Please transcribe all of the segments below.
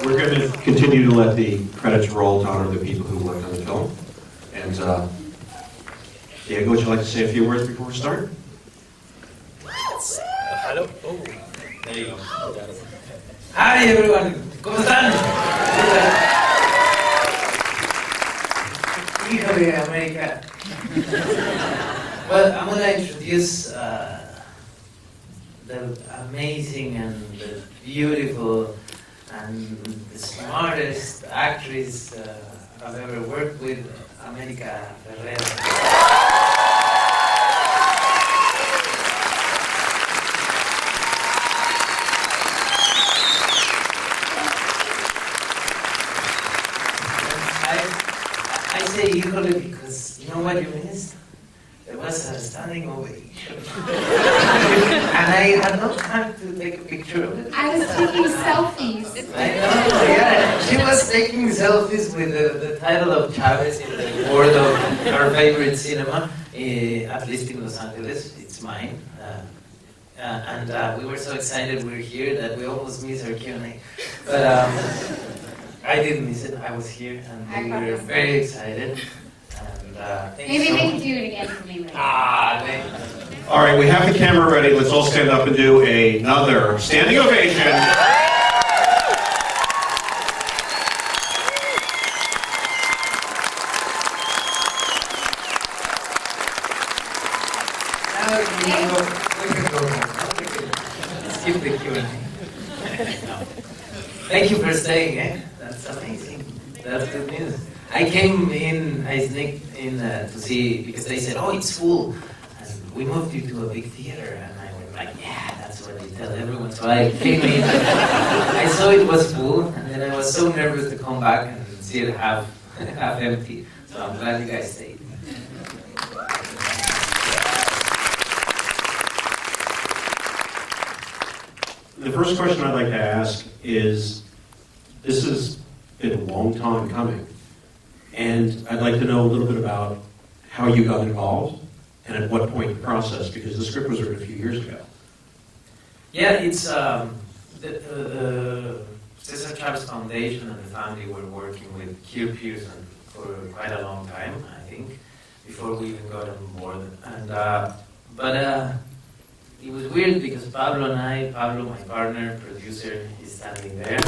We're going to continue to let the credits roll to honor the people who worked on the film. And Diego, would you like to say a few words before we start? Hello. Oh, there you go. Hi everyone. ¿Cómo están? Hijo de América. Well, I'm going to introduce the amazing and the beautiful and the smartest actress I've ever worked with, America Ferrera. I say híjole because you know what you missed? There was a standing ovation. And I had no time to take a picture of it. I was taking selfies. I know, yeah. She was taking selfies with the title of Chavez in the board of our favorite cinema, at least in Los Angeles. It's mine. And we were so excited we were here that we almost missed our Q&A. But I didn't miss it. I was here and we were very excited. Maybe they can do it again for me later. All right, we have the camera ready. Let's all stand up and do another standing ovation. Now we can go home. Let's skip the Q&A. Thank you for staying, eh? That's amazing. That's good news. I came in, I sneaked in to see, because they said, oh, it's full. And we moved you to a big theater. And I went like, yeah, that's what they tell everyone. So I came in, I saw it was full, and then I was so nervous to come back and see it half empty. So I'm glad you guys stayed. The first question I'd like to ask is, this has been a long time coming. And I'd like to know a little bit about how you got involved and at what point in the process, because the script was written a few years ago. Yeah, it's the Cesar Chavez Foundation and the family were working with Hugh Pearson for quite a long time, I think, before we even got on board. And but it was weird because Pablo, my partner, producer, is standing there.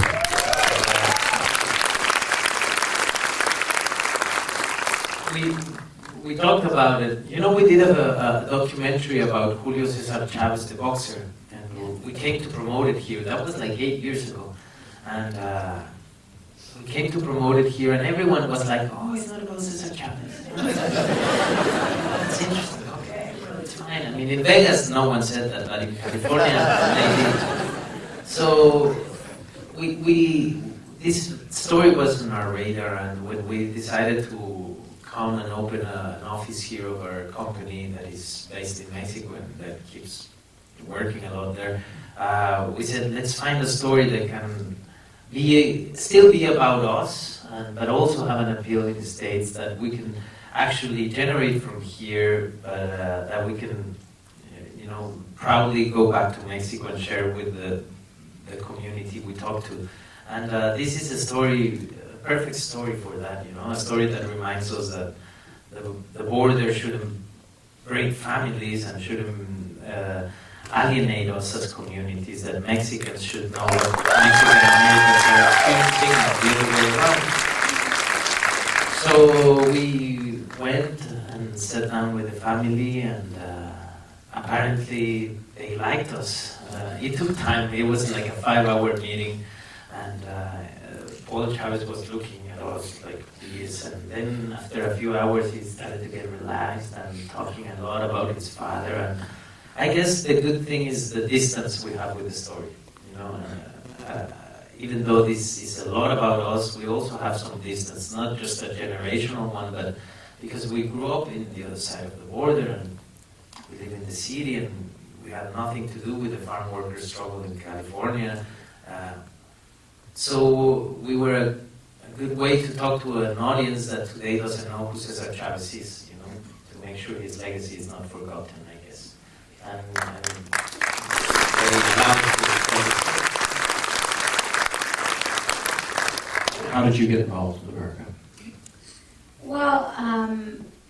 We talked about it. You know, we did a documentary about Julio Cesar Chavez, the boxer, and we came to promote it here. That was like 8 years ago. And we came to promote it here, and everyone was like, oh, it's not about Cesar Chavez. It's interesting. Okay, well, it's fine. I mean, in Vegas, no one said that, but in California, they did. So this story was on our radar, and when we decided to come and open an office here of our company that is based in Mexico and that keeps working a lot there, we said, let's find a story that can still be about us, but also have an appeal in the States that we can actually generate from here, but that we can, proudly go back to Mexico and share with the community we talk to. And this is a story, a perfect story for that, a story that reminds us that the border shouldn't break families and shouldn't alienate us as communities, that Mexicans should know that Mexican Americans are experiencing the other way around. So we went and sat down with the family, and apparently they liked us. It took time. It was like a 5-hour meeting, and Paul Chavez was looking at us like this, and then after a few hours he started to get relaxed and talking a lot about his father. And I guess the good thing is the distance we have with the story. Even though this is a lot about us, we also have some distance, not just a generational one, but because we grew up in the other side of the border, and we live in the city, and we had nothing to do with the farm workers' struggle in California. So we were a good way to talk to an audience that today doesn't know who Cesar Chavez is, to make sure his legacy is not forgotten, I guess. And very glad to how did you get involved in America? Well,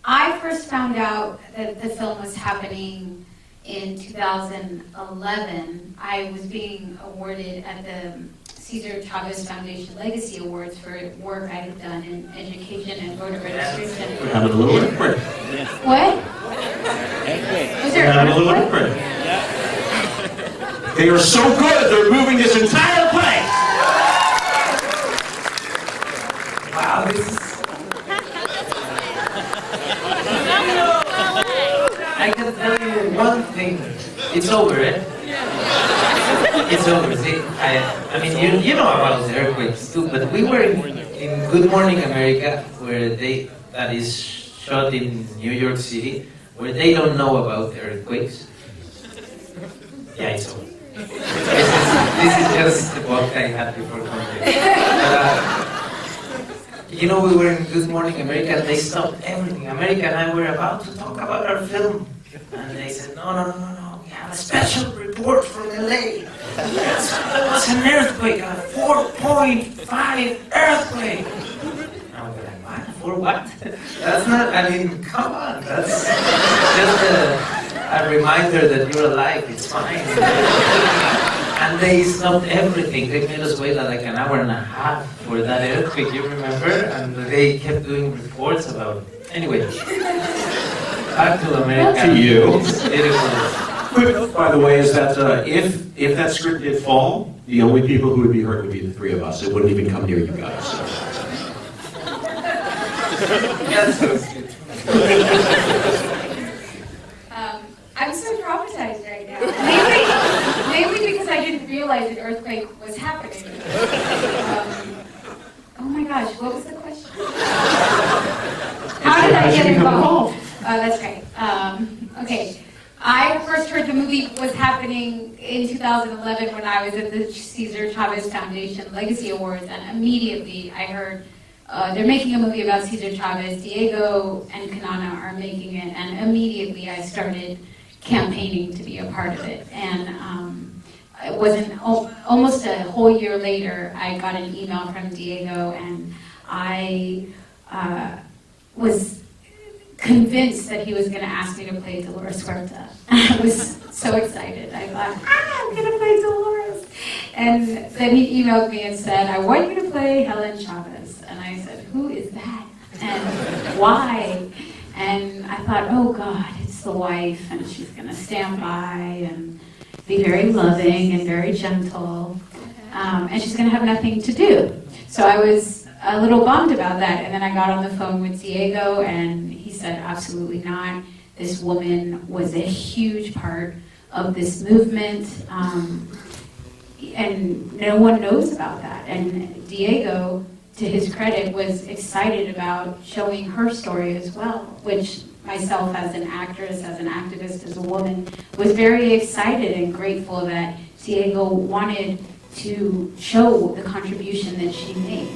I first found out that the film was happening in 2011. I was being awarded at the Cesar Chavez Foundation Legacy Awards for work I had done in education and voter registration. We're having a little earthquake. What? Was there We're having a little earthquake? earthquake. They are so good, they're moving this entire place. Wow, this is... I can tell you one thing. It's over, eh? It's over. See, I mean, you know about the earthquakes too, but we were in Good Morning America, where that is shot in New York City, where they don't know about the earthquakes. Yeah, it's over. This is just the walk I had before coming. You know, we were in Good Morning America, and they stopped everything. America and I were about to talk about our film, and they said, no, we have a special report from LA. There was an earthquake, a 4.5 earthquake. And we were like, what? For what? That's not, I mean, come on, that's just a reminder that you're alive, it's fine. And they stopped everything. They made us wait like an hour and a half for that earthquake, you remember? And they kept doing reports about it. Anyway, back to America. Back to you. It's beautiful. Quick, by the way, is that if that script did fall, the only people who would be hurt would be the three of us. It wouldn't even come near you guys. So. That's so sweet. I'm so traumatized right now. Maybe because I didn't realize an earthquake was happening. Oh my gosh, what was the question? How did I get involved? That's great. Okay. I first heard the movie was happening in 2011 when I was at the Cesar Chavez Foundation Legacy Awards, and immediately I heard they're making a movie about Cesar Chavez. Diego and Kanana are making it, and immediately I started campaigning to be a part of it. And it wasn't almost a whole year later, I got an email from Diego, and I was convinced that he was going to ask me to play Dolores Huerta. I was so excited. I thought, I'm going to play Dolores. And then he emailed me and said, I want you to play Helen Chavez. And I said, who is that? And why? And I thought, oh God, it's the wife, and she's going to stand by and be very loving and very gentle. And she's going to have nothing to do. So I was a little bummed about that. And then I got on the phone with Diego, and he said, absolutely not. This woman was a huge part of this movement, and no one knows about that. And Diego, to his credit, was excited about showing her story as well, which myself as an actress, as an activist, as a woman, was very excited and grateful that Diego wanted to show the contribution that she made,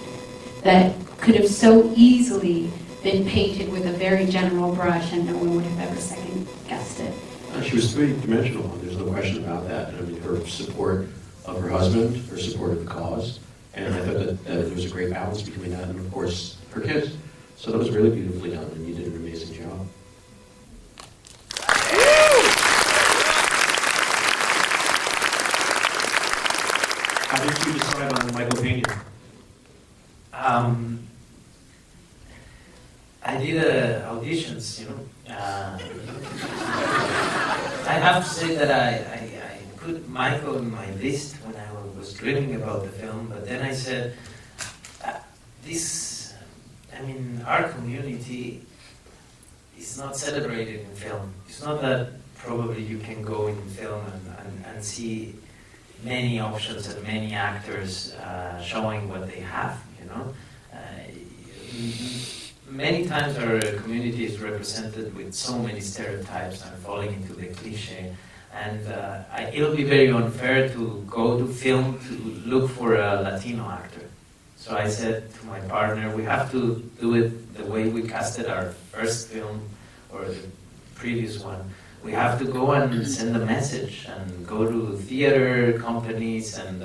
that could have so easily been painted with a very general brush and no one would have ever second guessed it. She was three-dimensional, there's no question about that. I mean, her support of her husband, her support of the cause, and I thought that there was a great balance between that and, of course, her kids. So that was really beautifully done, and you did an amazing job. How did you decide on Michael Peña? I did auditions, you know. I have to say that I put Michael in my list when I was dreaming about the film, but then I said, our community is not celebrated in film. It's not that probably you can go in film and see many options and many actors showing what they have, you know. Many times our community is represented with so many stereotypes and falling into the cliche. And it'll be very unfair to go to film to look for a Latino actor. So I said to my partner, we have to do it the way we casted our first film or the previous one. We have to go and send a message and go to theater companies and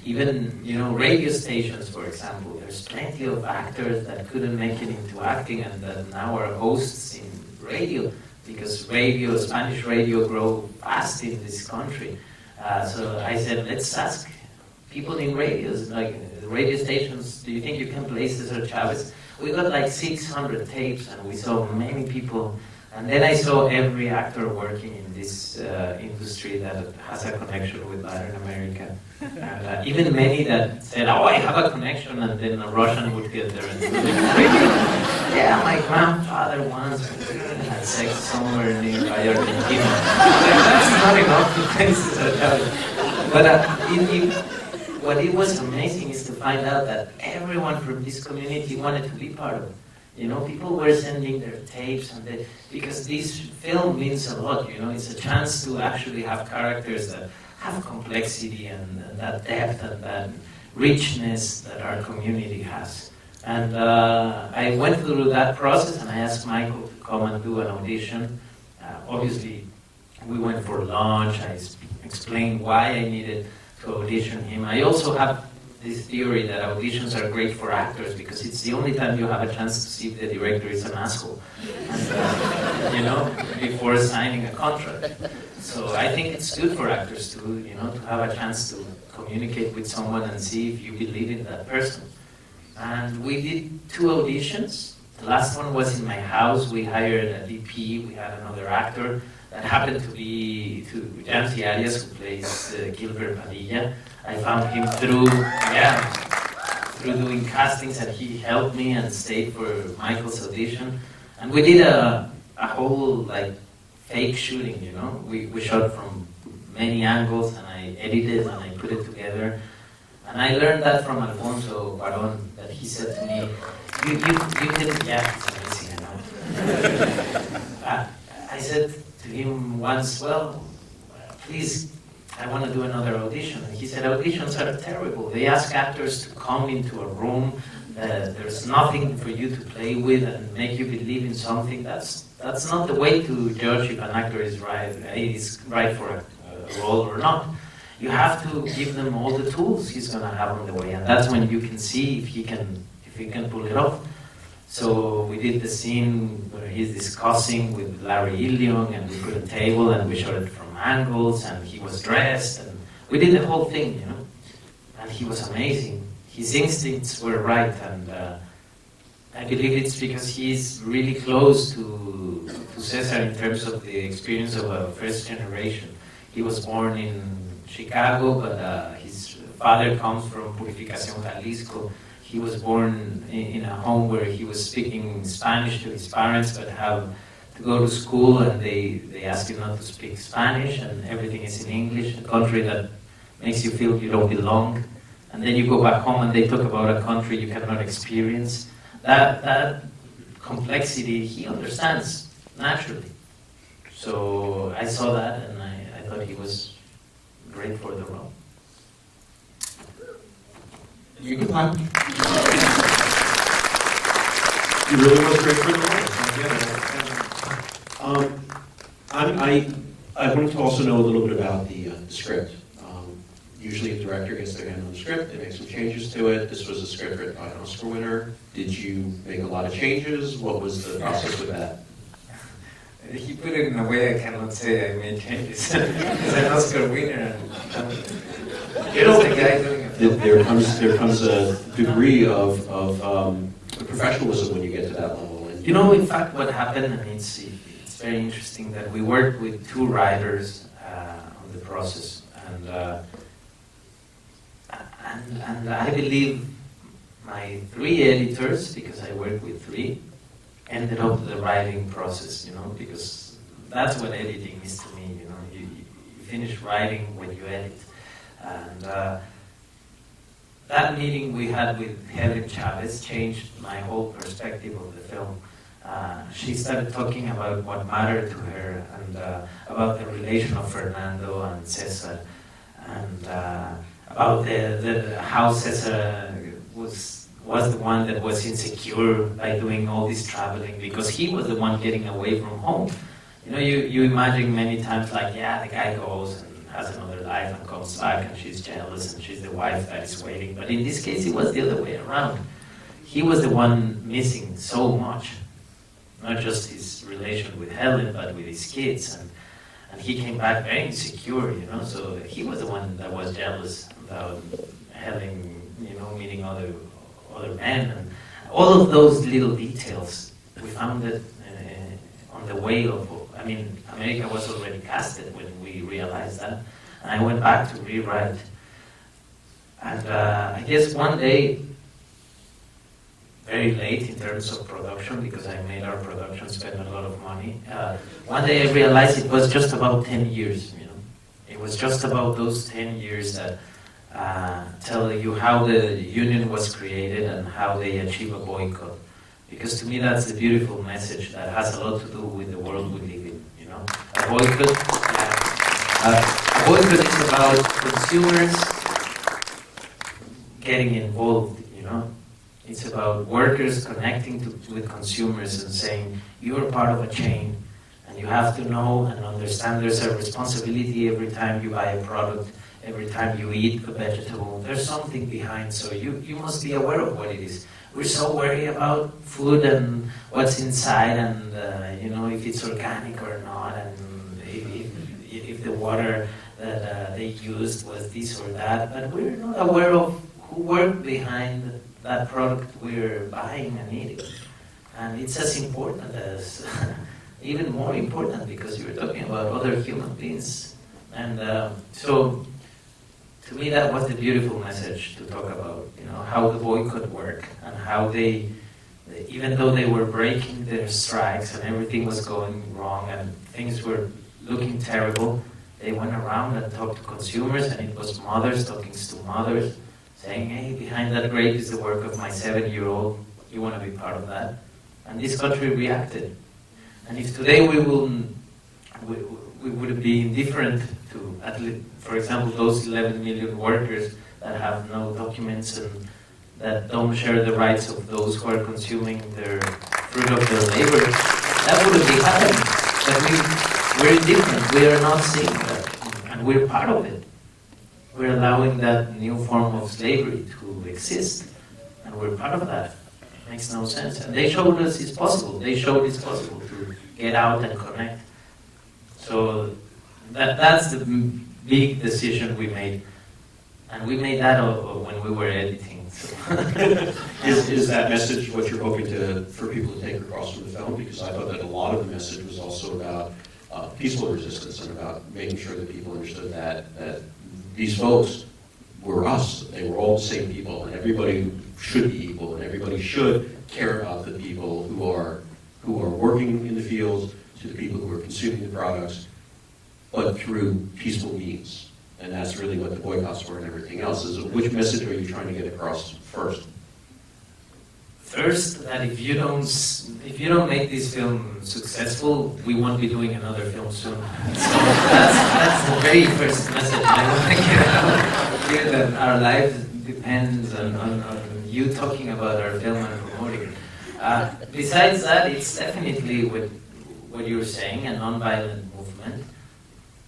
even, you know, radio stations, for example. There's plenty of actors that couldn't make it into acting and that now are hosts in radio, because radio, Spanish radio, grow fast in this country. So I said, let's ask people in radios, like radio stations, do you think you can play Cesar Chavez? We got like 600 tapes and we saw many people. And then I saw every actor working in this industry that has a connection with Latin America. And even many that said, oh, I have a connection, and then a Russian would get there and do it. Yeah, my grandfather once had sex somewhere nearby Argentina. That's not enough to play Cesar Chavez. But what it was amazing is to find out that everyone from this community wanted to be part of it. You know, people were sending their tapes, and because this film means a lot. You know, it's a chance to actually have characters that have complexity and that depth and that richness that our community has. And I went through that process, and I asked Michael to come and do an audition. Obviously, we went for lunch. I explained why I needed to audition him. I also have this theory that auditions are great for actors because it's the only time you have a chance to see if the director is an asshole, and, you know, before signing a contract. So I think it's good for actors to, you know, to have a chance to communicate with someone and see if you believe in that person. And we did 2 auditions. The last one was in my house. We hired a DP. We had another actor that happened to be Jancy Arias, who plays Gilbert Padilla. I found him through doing castings, and he helped me and stayed for Michael's audition. And we did a whole like fake shooting, you know. We shot from many angles, and I edited and I put it together. And I learned that from Alfonso Cuarón, that he said to me, you can, yeah, it's amazing, I know. I said to him once, well, please, I want to do another audition. And he said, auditions are terrible. They ask actors to come into a room, there's nothing for you to play with and make you believe in something. That's not the way to judge if an actor is right for a role or not. You have to give them all the tools he's going to have on the way, and that's when you can see if he can pull it off. So we did the scene where he's discussing with Larry Ilion, and we put a table and we shot it from angles, and he was dressed, and we did the whole thing, you know. And he was amazing. His instincts were right, and I believe it's because he's really close to Cesar in terms of the experience of a first generation. He was born in Chicago, but his father comes from Purificación, Jalisco. He was born in a home where he was speaking Spanish to his parents, but have to go to school, and they ask you not to speak Spanish, and everything is in English, a country that makes you feel you don't belong. And then you go back home and they talk about a country you cannot experience. That complexity he understands naturally. So I saw that, and I thought he was great for the role. You can clap. You really was great for the role. I wanted to also know a little bit about the script. Usually a director gets their hand on the script, they make some changes to it. This was a script written by an Oscar winner. Did you make a lot of changes? What was the process with that? He put it in a way I cannot say I made changes. He's an Oscar winner. You know, the guy doing it. There comes a degree of professionalism when you get to that level. And you know, in fact, what happened, and it's very interesting that we worked with 2 writers on the process, and I believe my 3 editors, because I work with 3, ended up the writing process, you know, because that's what editing is to me, you know. You finish writing when you edit. And that meeting we had with Helen Chavez changed my whole perspective of the film. She started talking about what mattered to her, and about the relation of Fernando and Cesar, and about how Cesar was the one that was insecure by doing all this traveling, because he was the one getting away from home. You know, you imagine many times like, yeah, the guy goes and has another life and comes back and she's jealous and she's the wife that is waiting. But in this case, it was the other way around. He was the one missing so much, not just his relation with Helen, but with his kids. And he came back very insecure, you know, so he was the one that was jealous about Helen, you know, meeting other men. And all of those little details, we found it on the way of, I mean, America was already casted when we realized that. And I went back to rewrite. And I guess one day, very late in terms of production, because I made our production spend a lot of money. One day I realized it was just about 10 years, you know. It was just about those 10 years that tell you how the union was created and how they achieve a boycott. Because to me that's the beautiful message that has a lot to do with the world we live in, you know. A boycott is about consumers getting involved, you know. It's about workers connecting with consumers and saying, you're part of a chain, and you have to know and understand there's a responsibility every time you buy a product, every time you eat a vegetable. There's something behind, so you must be aware of what it is. We're so worried about food and what's inside and, you know, if it's organic or not, and if the water that they used was this or that, but we're not aware of who worked behind that product we're buying and eating. And it's as important as, even more important, because you're talking about other human beings. And so, to me that was the beautiful message to talk about, you know, how the boycott worked and how they, even though they were breaking their strikes and everything was going wrong and things were looking terrible, they went around and talked to consumers, and it was mothers talking to mothers, saying, hey, behind that grape is the work of my 7-year-old, you want to be part of that? And this country reacted. And if today we would be indifferent to, at least, for example, those 11 million workers that have no documents and that don't share the rights of those who are consuming their fruit of their labor, that wouldn't be happening. But we're indifferent, we are not seeing that, and we're part of it. We're allowing that new form of slavery to exist, and we're part of that. It makes no sense. And they showed us it's possible. They showed it's possible to get out and connect. So that's the big decision we made. And we made that when we were editing. So. Is that message what you're hoping for people to take across from the film? Because I thought that a lot of the message was also about peaceful resistance and about making sure that people understood that these folks were us. They were all the same people, and everybody should be equal, and everybody should care about the people who are working in the fields, to the people who are consuming the products, but through peaceful means. And that's really what the boycotts were and everything else. Is which message are you trying to get across first? First, that if you don't make this film successful, we won't be doing another film soon. So that's the very first message I want to get out here, that our life depends on you talking about our film and promoting it. Besides that, it's definitely what you're saying, a non-violent movement.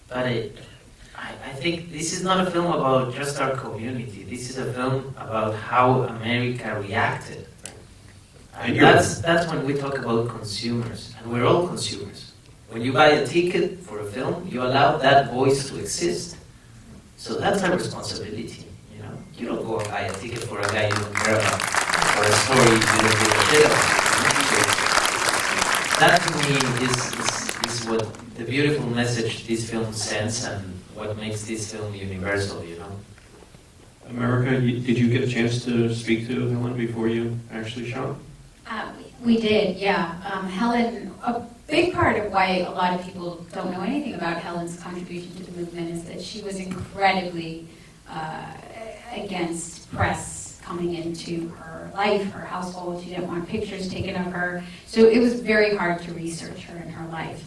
But I think this is not a film about just our community. This is a film about how America reacted. And that's when we talk about consumers, and we're all consumers. When you buy a ticket for a film, you allow that voice to exist. So that's our responsibility, you know. You don't go and buy a ticket for a guy you don't care about, or a story you don't give a shit about. That to me is what the beautiful message this film sends and what makes this film universal, you know. America, did you get a chance to speak to Helen before you actually shot? We did, yeah. Helen, a big part of why a lot of people don't know anything about Helen's contribution to the movement is that she was incredibly against press coming into her life, her household. She didn't want pictures taken of her. So it was very hard to research her and her life.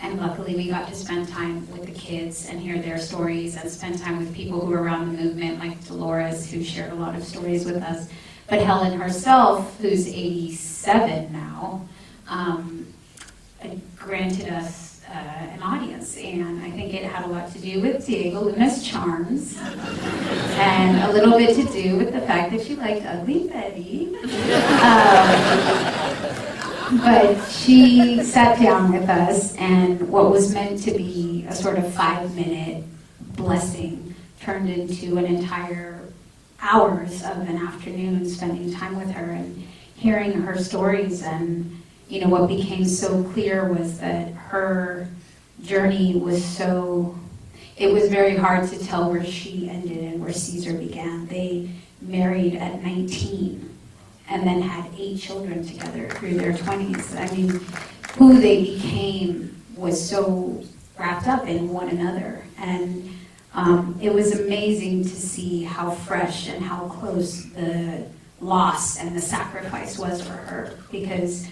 And luckily we got to spend time with the kids and hear their stories and spend time with people who were around the movement, like Dolores, who shared a lot of stories with us. But Helen herself, who's 87 now, granted us an audience, and I think it had a lot to do with Diego Luna's charms, and a little bit to do with the fact that she liked Ugly Betty. But she sat down with us, and what was meant to be a sort of 5-minute blessing turned into an entire hours of an afternoon spending time with her and hearing her stories. And you know, what became so clear was that her journey was it was very hard to tell where she ended and where Cesar began. They married at 19 and then had 8 children together through their 20s. I mean, who they became was so wrapped up in one another. And it was amazing to see how fresh and how close the loss and the sacrifice was for her, because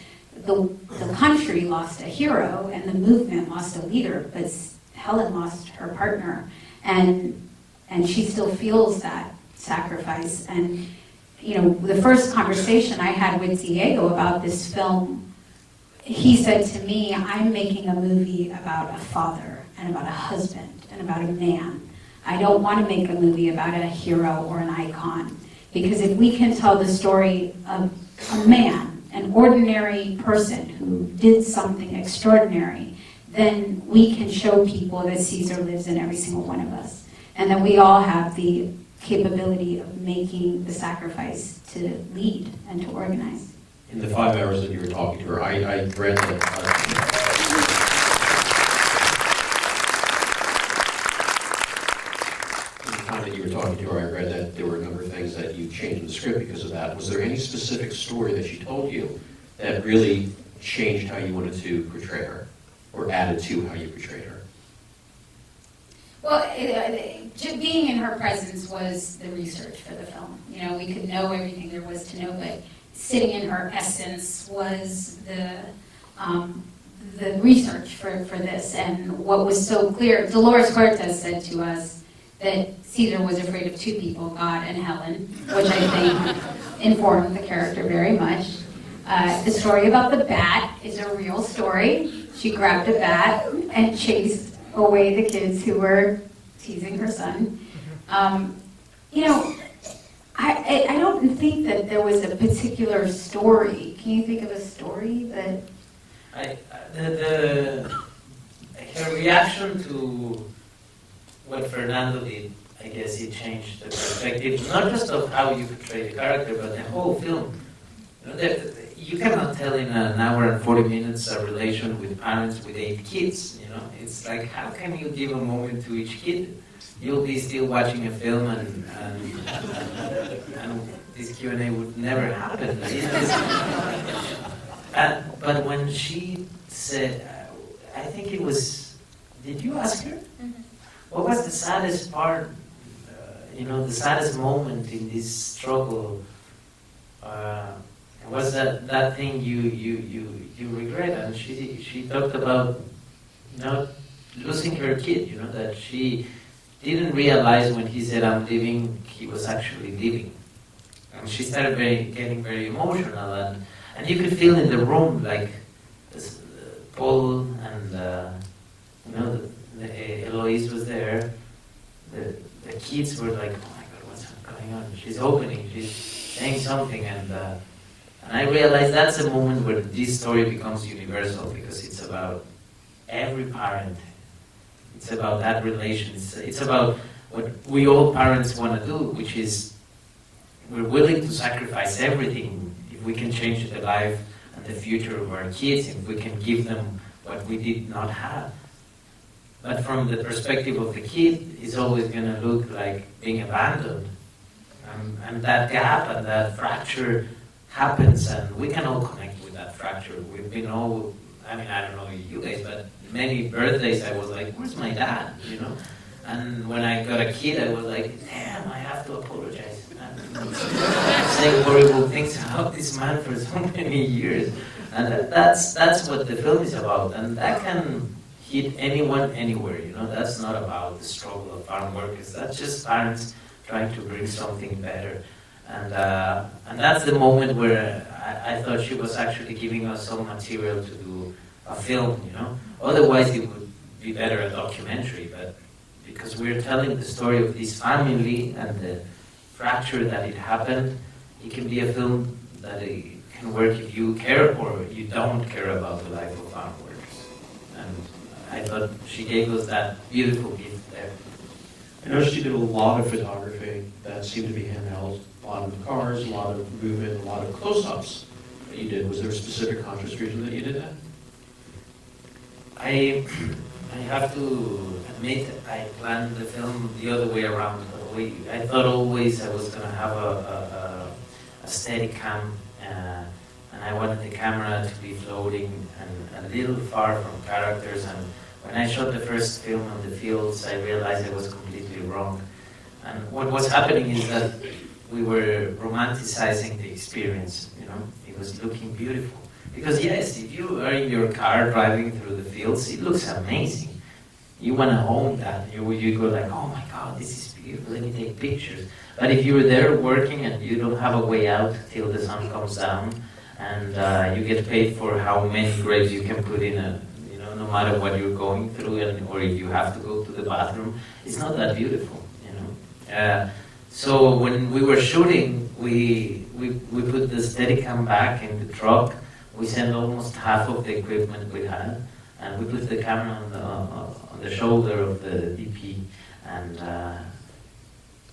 the country lost a hero and the movement lost a leader, but Helen lost her partner, and she still feels that sacrifice. And you know, the first conversation I had with Diego about this film, he said to me, I'm making a movie about a father and about a husband and about a man. I don't want to make a movie about a hero or an icon, because if we can tell the story of a man, an ordinary person who did something extraordinary, then we can show people that Cesar lives in every single one of us, and that we all have the capability of making the sacrifice to lead and to organize. In the 5 hours that you were talking to her, I read that in the time that you were talking to her, I read that there were a number of things that you changed in the script because of that. Was there any specific story that she told you that really changed how you wanted to portray her, or added to how you portrayed her? Well, being in her presence was the research for the film. You know, we could know everything there was to know, but sitting in her essence was the research for this. And what was so clear, Dolores Cortez said to us that Cesar was afraid of 2 people, God and Helen, which I think informed the character very much. The story about the bat is a real story. She grabbed a bat and chased away the kids who were teasing her son. You know, I don't think that there was a particular story. Can you think of a story that? Her reaction to what Fernando did, I guess it changed the perspective, not just of how you portray the character, but the whole film. You know, you cannot tell in an hour and 40 minutes a relation with parents with 8 kids. You know, it's like, how can you give a moment to each kid? You'll be still watching a film, and this Q&A would never happen. But when she said, I think it was, did you ask her? Mm-hmm. What was the saddest part, the saddest moment in this struggle? Was that thing you regret? And she talked about losing her kid, that she didn't realize when he said, I'm leaving, he was actually leaving. And she started getting very emotional, and you could feel in the room, like, Paul and, Eloise was there. The kids were like, oh my God, what's going on? She's opening, she's saying something, and I realized that's a moment where this story becomes universal, because it's about every parent. It's about that relation. It's about what we all parents want to do, which is we're willing to sacrifice everything if we can change the life and the future of our kids, if we can give them what we did not have. But from the perspective of the kid, it's always going to look like being abandoned. And that gap and that fracture happens, and we can all connect with that fracture. We've been all, I don't know you guys, but many birthdays I was like, where's my dad, And when I got a kid, I was like, damn, I have to apologize. Saying horrible things about this man for so many years. And that's what the film is about. And that can hit anyone, anywhere, That's not about the struggle of farm workers. That's just parents trying to bring something better. And that's the moment where I thought she was actually giving us some material to do a film, you know. Otherwise, it would be better a documentary, but because we're telling the story of this family and the fracture that it happened, it can be a film that it can work if you care or you don't care about the life of farm workers. And I thought she gave us that beautiful gift there. I noticed you did a lot of photography that seemed to be handheld, a lot of cars, a lot of movement, a lot of close-ups that you did. Was there a specific conscious reason that you did that? I have to admit, I planned the film the other way around. I thought always I was going to have a steady cam, and I wanted the camera to be floating and a little far from characters. And when I shot the first film on the fields, I realized I was completely wrong. And what was happening is that we were romanticizing the experience, you know. It was looking beautiful. Because yes, if you are in your car driving through the fields, it looks amazing. You want to own that. You go like, oh my God, this is beautiful, let me take pictures. But if you're there working and you don't have a way out till the sun comes down, and you get paid for how many grapes you can put in you know, no matter what you're going through, or if you have to go to the bathroom, it's not that beautiful, you know. So when we were shooting, we put the Steadicam back in the truck. We sent almost half of the equipment we had, and we put the camera on the shoulder of the DP,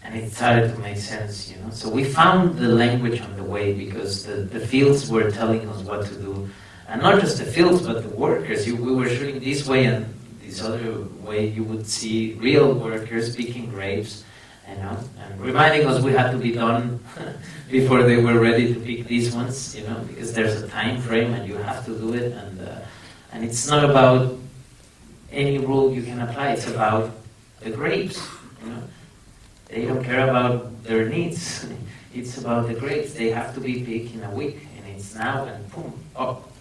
and it started to make sense, you know. So we found the language on the way because the fields were telling us what to do, and not just the fields but the workers. We were shooting this way, and this other way you would see real workers picking grapes, you know, and reminding us we had to be done before they were ready to pick these ones, you know, because there's a time frame and you have to do it, and it's not about any rule you can apply. It's about the grapes, you know. They don't care about their needs. It's about the grapes. They have to be picked in a week, and it's now, and boom, up,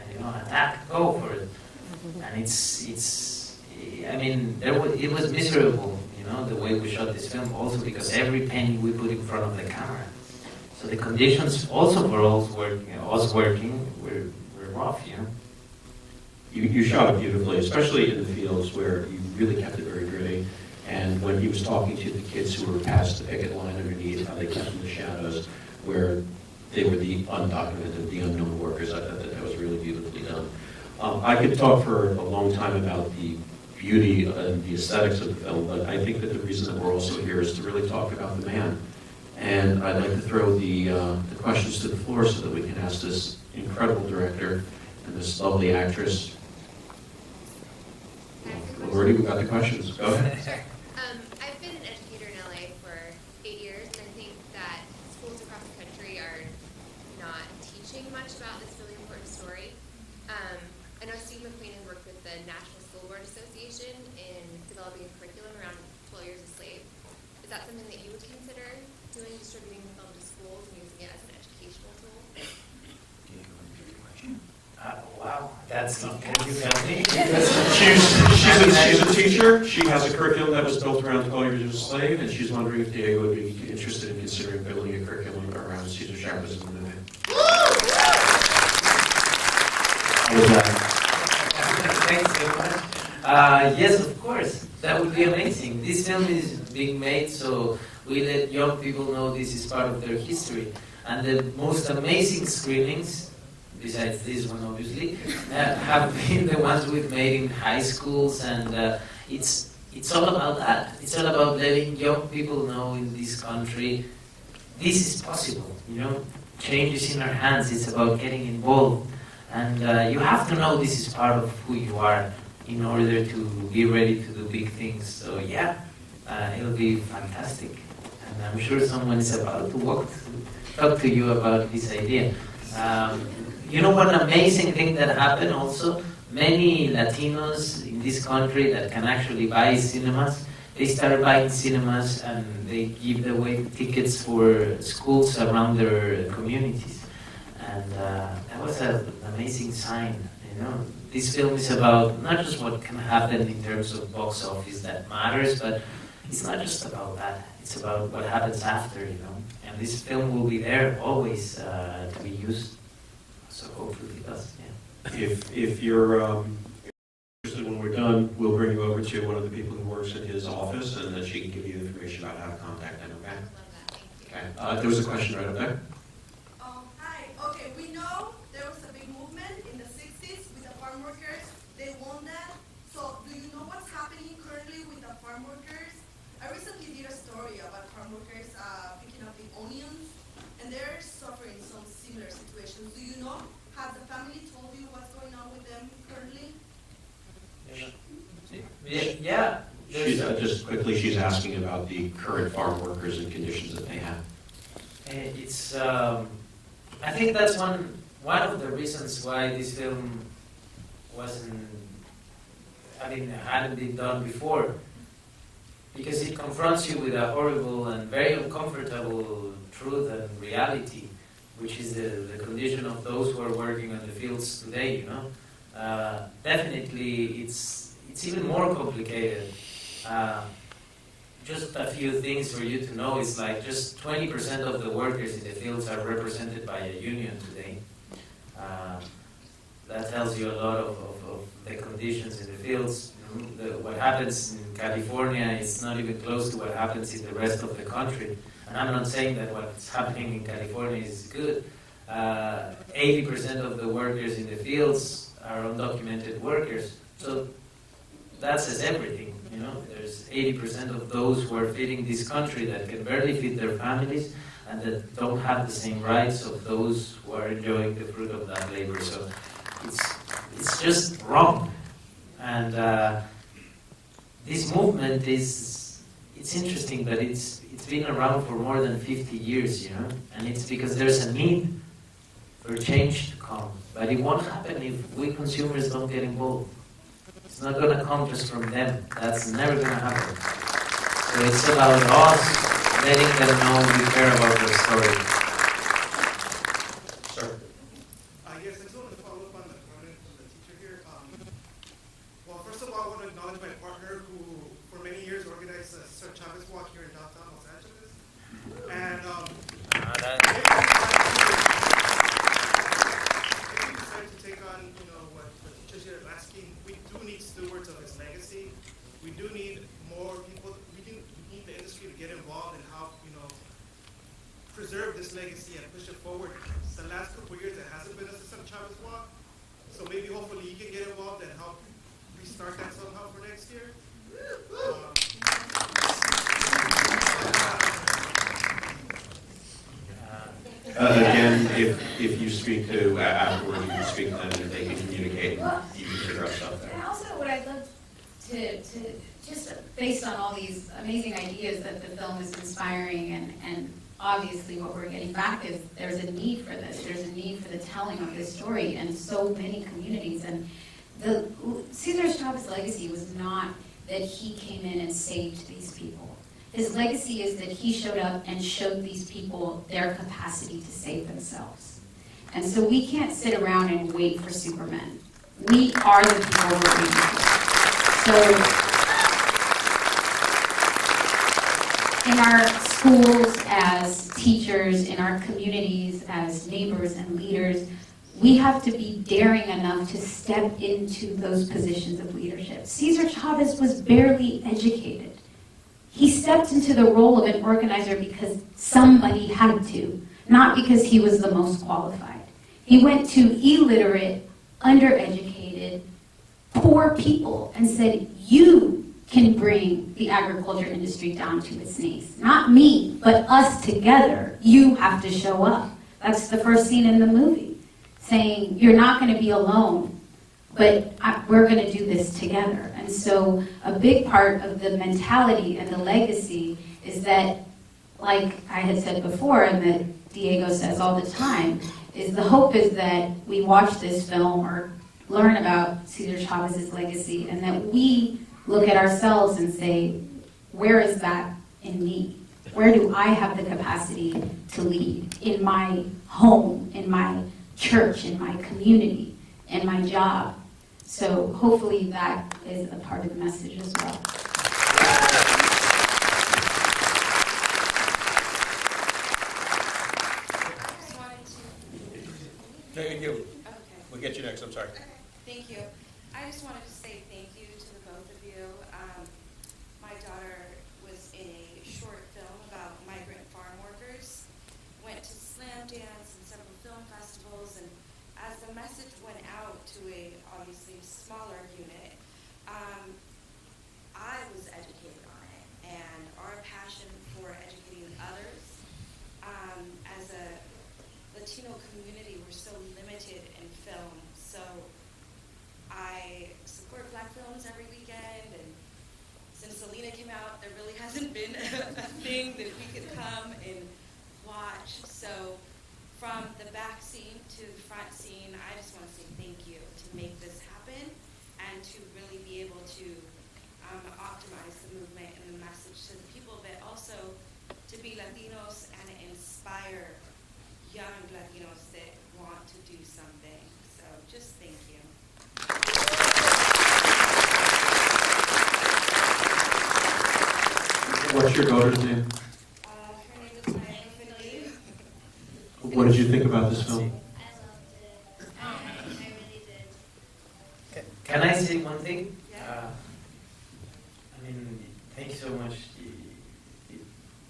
and you know, attack, go for it. And it's. I mean, it was miserable, you know, the way we shot this film. Also because every penny we put in front of the camera. So the conditions also for us working were rough, you know. You shot it beautifully, especially in the fields where you really kept it very gritty. And when he was talking to the kids who were past the picket line underneath, how they kept in the shadows, where they were the undocumented, the unknown workers, I thought that was really beautifully done. I could talk for a long time about the beauty and the aesthetics of the film, but I think that the reason that we're also here is to really talk about the man. And I'd like to throw the questions to the floor so that we can ask this incredible director and this lovely actress. Already we got the questions. Go ahead. I've been an educator in LA for 8 years, and I think that schools across the country are not teaching much about this really important story. I know Steve McQueen has worked with the National School Board Association in developing a curriculum around 12 Years a Slave. Is that something that you would consider doing, distributing the film to schools and using it as an educational tool? Wow, that's not good. You got me. She's a teacher. She has a curriculum that was built around 12 Years a Slave, and she's wondering if Diego would be interested in considering building a curriculum around Cesar Chavez in the movie. How was that? Thanks so much. Yes, of course. That would be amazing. This film is being made so we let young people know this is part of their history. And the most amazing screenings, besides this one obviously, have been the ones we've made in high schools, and it's all about that. It's all about letting young people know in this country this is possible, you know. Change is in our hands. It's about getting involved, and you have to know this is part of who you are in order to be ready to do big things. So yeah, it'll be fantastic, and I'm sure someone is about to talk to you about this idea. You know what amazing thing that happened also? Many Latinos in this country that can actually buy cinemas, they started buying cinemas and they give away tickets for schools around their communities. And that was an amazing sign, you know. This film is about not just what can happen in terms of box office that matters, but it's not just about that. It's about what happens after, you know. And this film will be there always to be used. So hopefully it does, yeah. if you're interested, when we're done, we'll bring you over to one of the people who works in his office, and then she can give you information about how to contact him, okay? I love that. Thank you. Okay. There was a question right up there. Hi. Okay, we know there was a big movement in the 60s with the farm workers. They won that. So do you know what's happening currently with the farm workers? I recently did a story about farm workers picking up the onions, and they're suffering some similar situations. Do you know? Has the family told you what's going on with them currently? Yeah. She's, just quickly, she's asking about the current farm workers and conditions that they have. It's. I think that's one of the reasons why this film hadn't been done before, because it confronts you with a horrible and very uncomfortable truth and reality, which is the condition of those who are working on the fields today. You know, definitely it's even more complicated. Just a few things for you to know is like just 20% of the workers in the fields are represented by a union today. That tells you a lot of the conditions in the fields. What happens in California is not even close to what happens in the rest of the country. And I'm not saying that what's happening in California is good. 80% of the workers in the fields are undocumented workers. So that says everything, you know. There's 80% of those who are feeding this country that can barely feed their families and that don't have the same rights of those who are enjoying the fruit of that labor. So it's just wrong. And this movement it's interesting that it's been around for more than 50 years, you know, and it's because there's a need for change to come. But it won't happen if we consumers don't get involved. It's not going to come just from them. That's never going to happen. So it's about us letting them know we care about their story. Sir? Yes, I just want to follow up on the comment from the teacher here. Well, first of all, I want to acknowledge my partner who, for many years, organized the Cesar Chavez walk here in downtown Los Angeles. And if we decide to take on, you know, what the teachers here are asking, we do need stewards of his legacy. We do need more people. We need the industry to get involved in how, you know, preserve this legacy and push it forward. The last couple of years, there hasn't been a Cesar Chavez walk, so maybe hopefully you can get involved and help restart that somehow for next year. Again, if you speak to afterward, you can speak to them and they can communicate. You can figure out stuff there. And also, what I'd love to just based on all these amazing ideas that the film is inspiring, and obviously what we're getting back is there's a need for this. There's a need for the telling of this story in so many communities. And the Cesar Chavez's legacy was not that he came in and saved these people. His legacy is that he showed up and showed these people their capacity to save themselves. And so we can't sit around and wait for Supermen. We are the people we're waiting for. So in our schools, as teachers, in our communities, as neighbors and leaders, we have to be daring enough to step into those positions of leadership. Cesar Chavez was barely educated. He stepped into the role of an organizer because somebody had to, not because he was the most qualified. He went to illiterate, undereducated, poor people and said, you can bring the agriculture industry down to its knees. Not me, but us together. You have to show up. That's the first scene in the movie, saying, you're not going to be alone, but we're going to do this together. And so a big part of the mentality and the legacy is that, like I had said before, and that Diego says all the time, is the hope is that we watch this film or learn about Cesar Chavez's legacy, and that we look at ourselves and say, where is that in me? Where do I have the capacity to lead? In my home, in my church, in my community, in my job. So hopefully that is a part of the message as well. Thank you. We'll get you next. I'm sorry. Sorry. Okay, thank you. I just wanted to say thank you to the both of you. My daughter was in a short film about migrant farm workers, went to Slam Dance and several film festivals, and as the message went out to a obviously smaller unit, I was educated on it, and our passion for educating others. As a Latino community, we're so limited in film, so I support Black films every weekend, and since Selena came out, there really hasn't been a thing that we could come and watch. So from the back scene to the front scene, I just want to say thank you to make this happen and to really be able to optimize the movement and the message to the people, but also to be Latinos and inspire young Latinos that want to do something. So just thank you. What's your daughter's name? Her name is Michael Peña. What did you think about this film? I loved it. I really did. Can I say one thing? Yeah. I mean, thank you so much.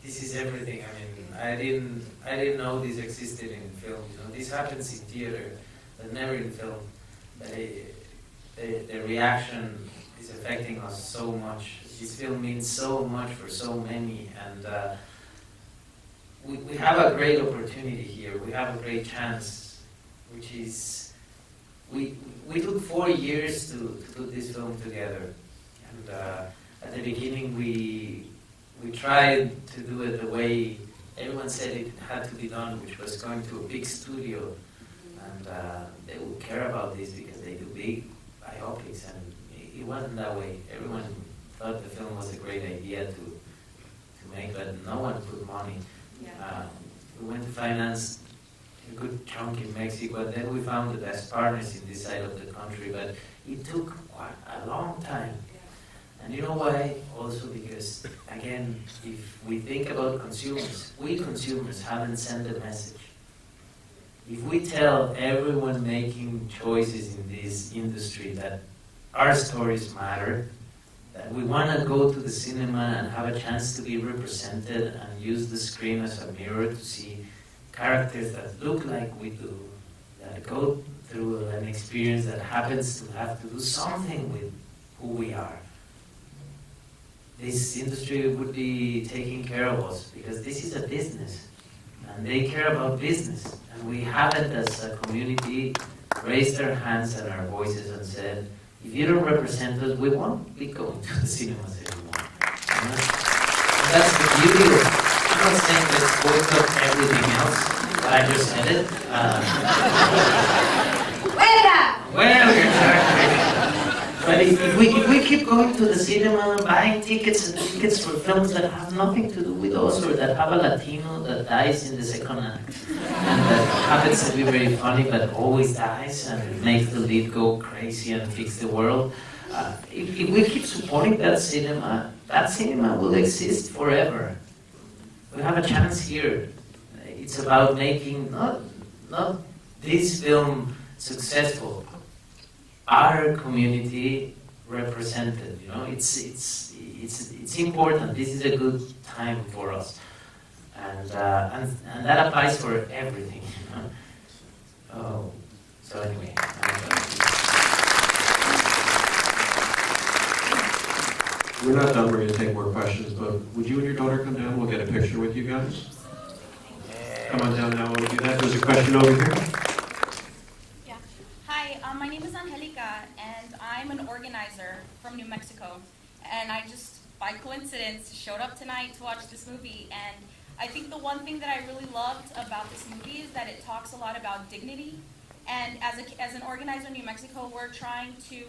This is everything. I mean, I didn't know this existed in film. You know, this happens in theater, but never in film. But the reaction is affecting us so much. This film means so much for so many, and we have a great opportunity here. We have a great chance, which is we took 4 years to put this film together, and at the beginning we tried to do it the way everyone said it had to be done, which was going to a big studio, and they would care about this because they do big biopics, and it wasn't that way. Everyone thought the film was a great idea to make, but no one put money. Yeah. We went to finance a good chunk in Mexico, and then we found the best partners in this side of the country, but it took quite a long time. And you know why? Also because, again, if we think about consumers, we consumers haven't sent a message. If we tell everyone making choices in this industry that our stories matter, that we want to go to the cinema and have a chance to be represented and use the screen as a mirror to see characters that look like we do, that go through an experience that happens to have to do something with who we are. This industry would be taking care of us because this is a business and they care about business. And we haven't, as a community, raised our hands and our voices and said, if you don't represent us, we won't be going to the cinemas anymore. And that's the beauty of it. I'm not saying let's boycott everything else, but I just said it. Well, exactly. But if we keep going to the cinema and buying tickets and tickets for films that have nothing to do with us, or that have a Latino that dies in the second act, and that happens to be very funny but always dies and makes the lead go crazy and fix the world, if we keep supporting that cinema will exist forever. We have a chance here. It's about making not this film successful, our community represented. You know, it's important. This is a good time for us, and that applies for everything. You know? Oh, so anyway. We're not done. We're going to take more questions, but would you and your daughter come down? We'll get a picture with you guys. Come on down now. We'll do that. There's a question over here. Yeah. Hi, my name is Angelica, and I'm an organizer from New Mexico. And I just, by coincidence, showed up tonight to watch this movie. And I think the one thing that I really loved about this movie is that it talks a lot about dignity. And as an organizer in New Mexico, we're trying to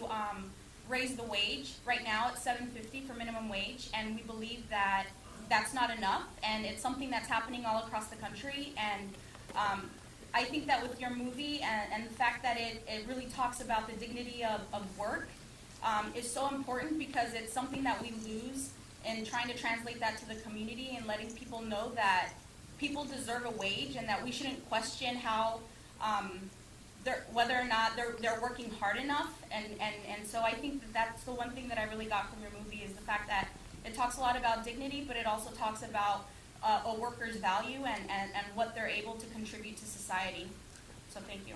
raise the wage. Right now it's $7.50 for minimum wage, and we believe that that's not enough, and it's something that's happening all across the country. And I think that with your movie and the fact that it really talks about the dignity of work is so important, because it's something that we lose in trying to translate that to the community and letting people know that people deserve a wage and that we shouldn't question how whether or not they're working hard enough, and so I think that's the one thing that I really got from your movie is the fact that it talks a lot about dignity, but it also talks about a worker's value and what they're able to contribute to society. So thank you.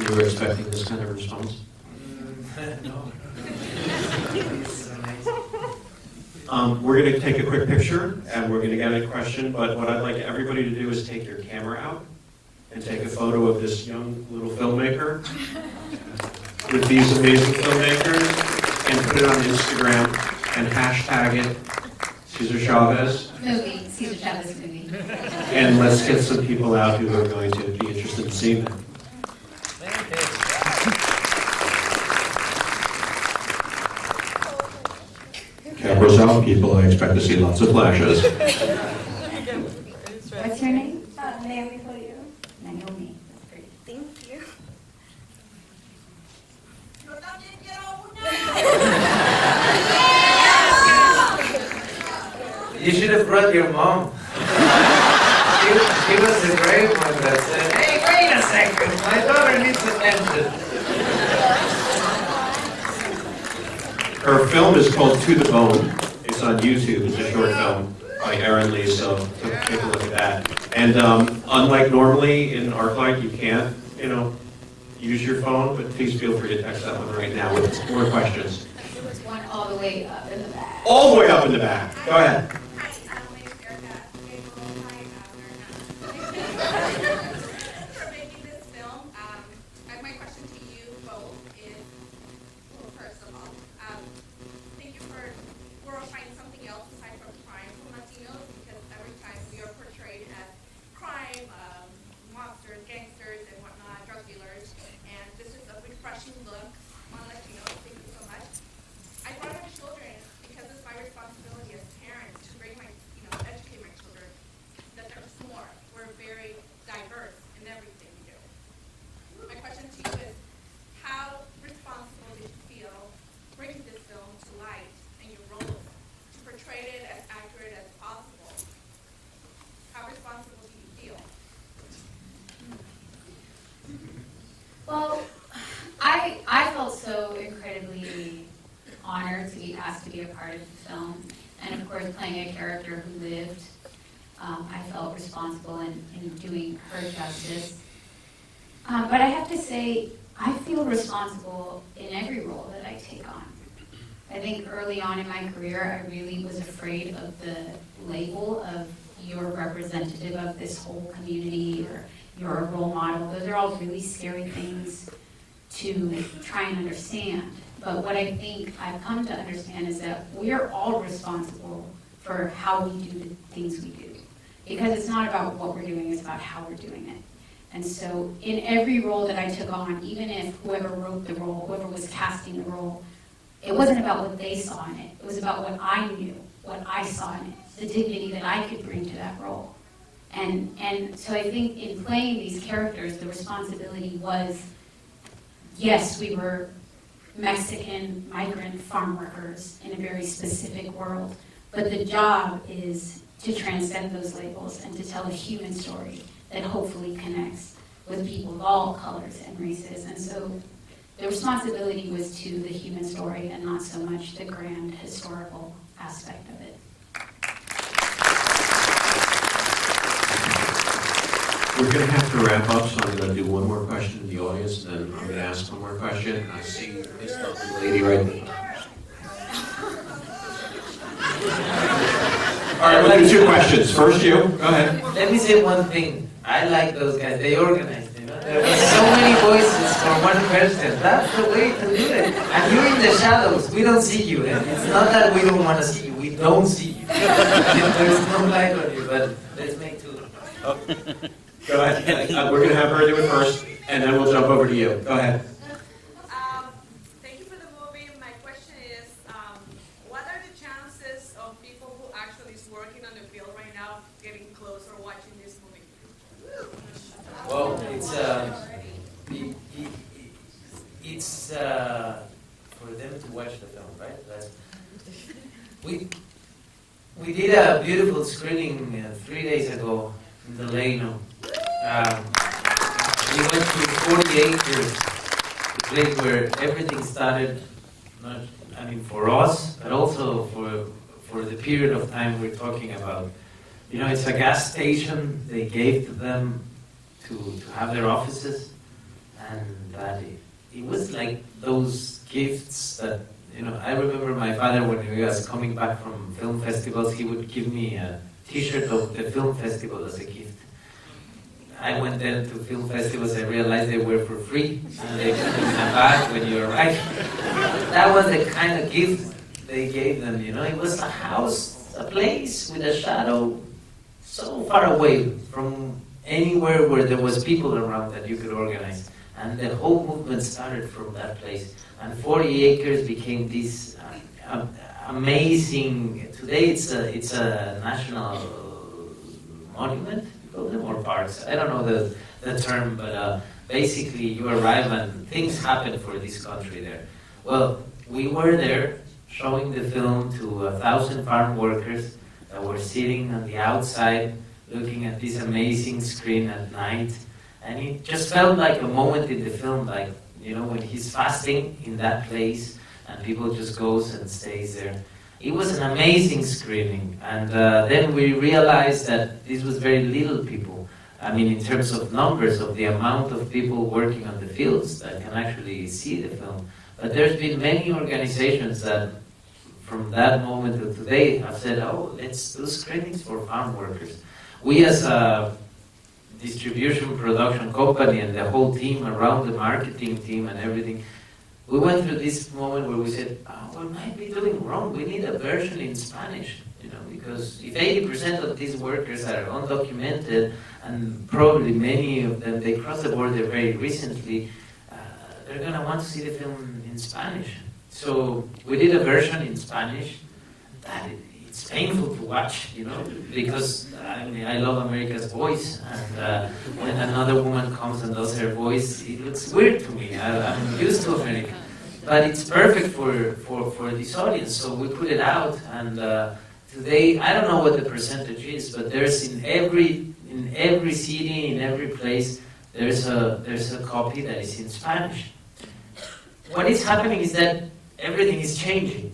You were expecting this kind of response? No. We're going to take a quick picture, and we're going to get a question, but what I'd like everybody to do is take your camera out and take a photo of this young little filmmaker with these amazing filmmakers and put it on Instagram and hashtag it Cesar Chavez. Movie, Cesar Chavez movie. And let's get some people out who are going to be interested in seeing that. Cameras out, people. I expect to see lots of flashes. What's your name? Naomi Polio. Naomi. That's great. Thank you. You should have brought your mom. She was a great one that said, hey, wait a second, my daughter needs attention. Her film is called To the Bone. It's on YouTube. It's a short film by Aaron Lee, so take a look at that. And unlike normally in ArcLight, you can't, use your phone, but please feel free to text that one right now with more questions. There was one all the way up in the back. All the way up in the back. Go ahead. Hi, my name is Erica. For making this film, my question to you both is, well, first of all, thank you for glorifying something else aside from crime for Latinos, because every time we are portrayed as crime, monsters, gangsters, and whatnot, drug dealers, and this is a refreshing look on Latinos. Thank you so much. I brought up children because it's my responsibility as parents to bring educate my children that there's more. We're very diverse in everything we do. My question to you is, how responsible did you feel bringing this film to light and your roles to portray it as accurate as possible? How responsible do you feel? Well, I felt so incredibly honored to be asked to be a part of the film. And of course, playing a character who lived, I felt responsible in doing her justice. But I have to say, I feel responsible in every role that I take on. I think early on in my career, I really was afraid of the label of you're representative of this whole community or you're a role model. Those are all really scary things to try and understand. But what I think I've come to understand is that we're all responsible for how we do the things we do. Because it's not about what we're doing, it's about how we're doing it. And so in every role that I took on, even if whoever wrote the role, whoever was casting the role, it wasn't about what they saw in it. It was about what I knew, what I saw in it, the dignity that I could bring to that role. And so I think in playing these characters, the responsibility was, yes, we were Mexican migrant farm workers in a very specific world, but the job is to transcend those labels and to tell a human story that hopefully connects with people of all colors and races. And so the responsibility was to the human story and not so much the grand historical aspect of it. We're going to have to wrap up, so I'm going to do one more question to the audience, and then I'm going to ask one more question. I see this lovely lady right there. All right, we'll do two questions. First you, go ahead. Let me say one thing. I like those guys. They organized, There were so many voices for one person. That's the way to do it. And you're in the shadows. We don't see you. And it's not that we don't want to see you. We don't see you. There's no light on you, but let's make two. Go ahead. We're going to have her do it first, and then we'll jump over to you. Go ahead. Thank you for the movie. My question is, what are the chances of people who actually is working on the field right now getting closer watching this movie? Well, it's for them to watch the film, right? We did a beautiful screening 3 days ago in Delano. We went to 40 acres, the place where everything started, for us, but also for the period of time we're talking about. You know, it's a gas station they gave to them to have their offices, and that it was like those gifts that, I remember my father when he was coming back from film festivals, he would give me a t-shirt of the film festival as a gift. I went then to film festivals, I realized they were for free, and they put them in a bag when you arrive. That was the kind of gift they gave them, It was a house, a place with a shadow so far away from anywhere where there was people around that you could organize. And the whole movement started from that place. And 40 acres became this amazing, today it's a national monument, you call them, or parks. I don't know the term, but basically you arrive and things happen for this country there. Well, we were there showing the film to 1,000 farm workers that were sitting on the outside looking at this amazing screen at night. And it just felt like a moment in the film, like, when he's fasting in that place and people just goes and stays there. It was an amazing screening. And then we realized that this was very little people. In terms of numbers, of the amount of people working on the fields that can actually see the film. But there's been many organizations that from that moment to today have said, let's do screenings for farm workers. We as a distribution production company and the whole team around the marketing team and everything, we went through this moment where we said, we might be doing wrong. We need a version in Spanish, because if 80% of these workers are undocumented, and probably many of them, they crossed the border very recently, they're going to want to see the film in Spanish. So we did a version in Spanish. It's painful to watch, because I love America's voice, and when another woman comes and does her voice, it looks weird to me. I'm used to America, but it's perfect for this audience. So we put it out, and today I don't know what the percentage is, but there's in every city, in every place, there's a copy that is in Spanish. What is happening is that everything is changing,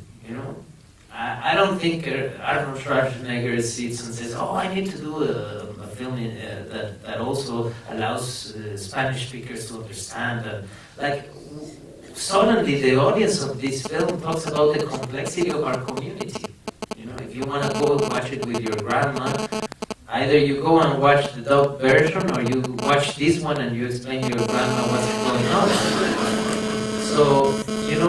I don't think Arnold Schwarzenegger sits and says, I need to do a film that also allows Spanish speakers to understand. And suddenly the audience of this film talks about the complexity of our community. If you want to go and watch it with your grandma, either you go and watch the dub version, or you watch this one and you explain to your grandma what's going on. So, an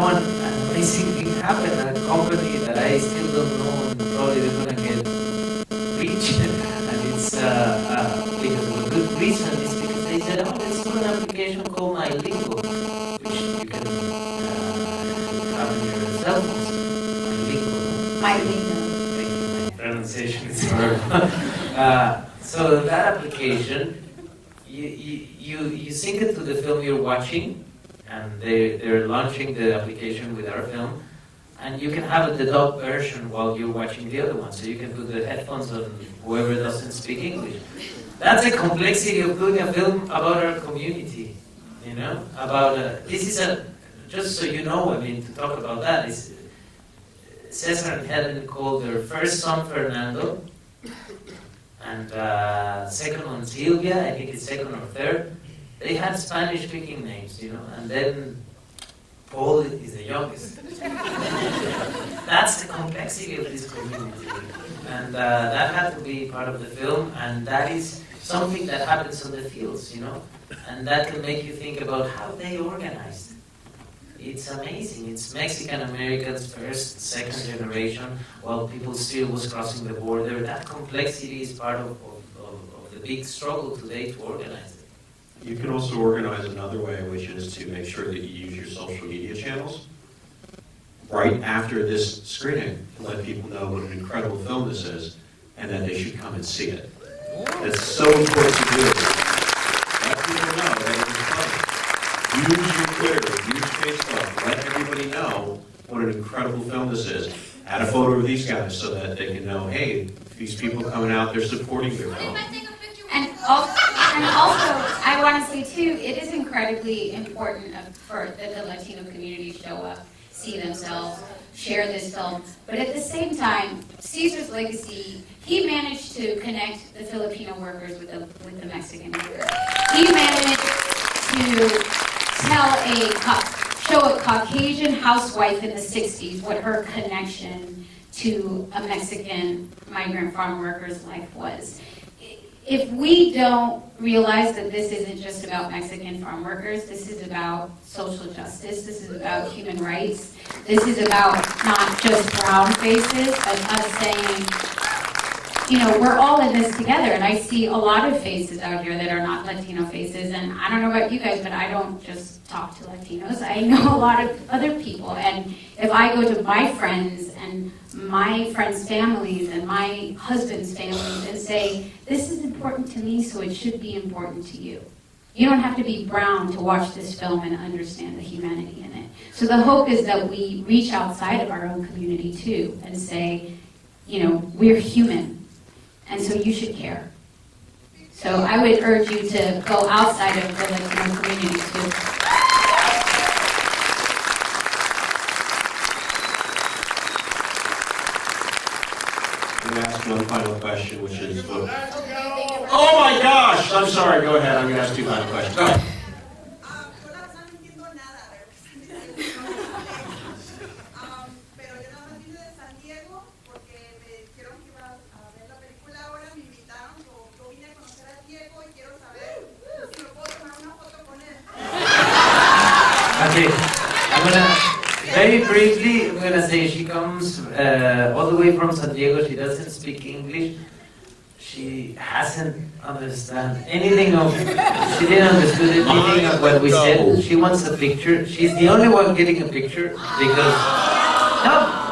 amazing thing happened. A company that I still don't know, and probably they're going to get rich, and it's because of a good reason, is because they said, let's do an application called My Lingo, which you can have on your cell phones. My Lingo. My pronunciation is horrible. So that application, you sync it to the film you're watching, and they're launching the application with our film, and you can have the dub version while you're watching the other one, so you can put the headphones on whoever doesn't speak English. That's the complexity of doing a film about our community, about, this is just so you know, to talk about that, is Cesar and Helen called their first son Fernando, and second one Silvia, I think it's second or third. They had Spanish-speaking names, and then Paul is the youngest. That's the complexity of this community, and that had to be part of the film, and that is something that happens on the fields, and that can make you think about how they organized. It's amazing. It's Mexican Americans, first, second generation, while people still was crossing the border. That complexity is part of the big struggle today to organize it. You can also organize another way, which is to make sure that you use your social media channels right after this screening to let people know what an incredible film this is and that they should come and see it. It's so important to do. Let people know that it is funny. Use your Twitter, use Facebook, let everybody know what an incredible film this is. add a photo of these guys so that they can know, hey, these people coming out, they're supporting their film. And also, I want to say too, it is incredibly important for that the Latino community show up, see themselves, share this film. But at the same time, Cesar's legacy, he managed to connect the Filipino workers with the Mexican workers. He managed to show a Caucasian housewife in the 60s what her connection to a Mexican migrant farm worker's life was. If we don't realize that this isn't just about Mexican farm workers, this is about social justice, this is about human rights, this is about not just brown faces, but us saying, you know, we're all in this together. And I see a lot of faces out here that are not Latino faces, and I don't know about you guys, but I don't just talk to Latinos. I know a lot of other people, and if I go to my friends and my friends' families and my husband's families and say, this is important to me, so it should be important to you. You don't have to be brown to watch this film and understand the humanity in it. So the hope is that we reach outside of our own community too and say, you know, we're human, and so you should care. So I would urge you to go outside of the Latino community too. I'm going to ask one final question, which is, oh my gosh! I'm sorry, go ahead. I'm going to ask two final questions. Go ahead. Okay, I'm gonna, very briefly, I'm gonna say she comes all the way from San Diego. She doesn't speak English. She hasn't understand anything of, she didn't understand anything of what we said. She wants a picture. She's the only one getting a picture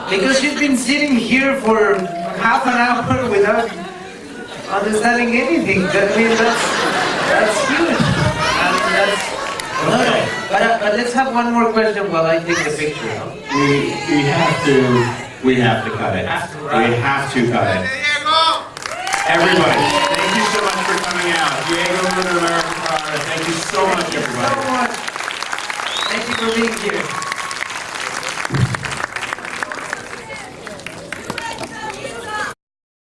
because she's been sitting here for half an hour without understanding anything. I mean, that's huge. I mean, that's, no. But let's have one more question while I take the picture. No? We have to cut it. We have to cut it. Everybody, thank you so much for coming out. Diego from American Ferrera, thank you so much, everybody. Thank you for being here.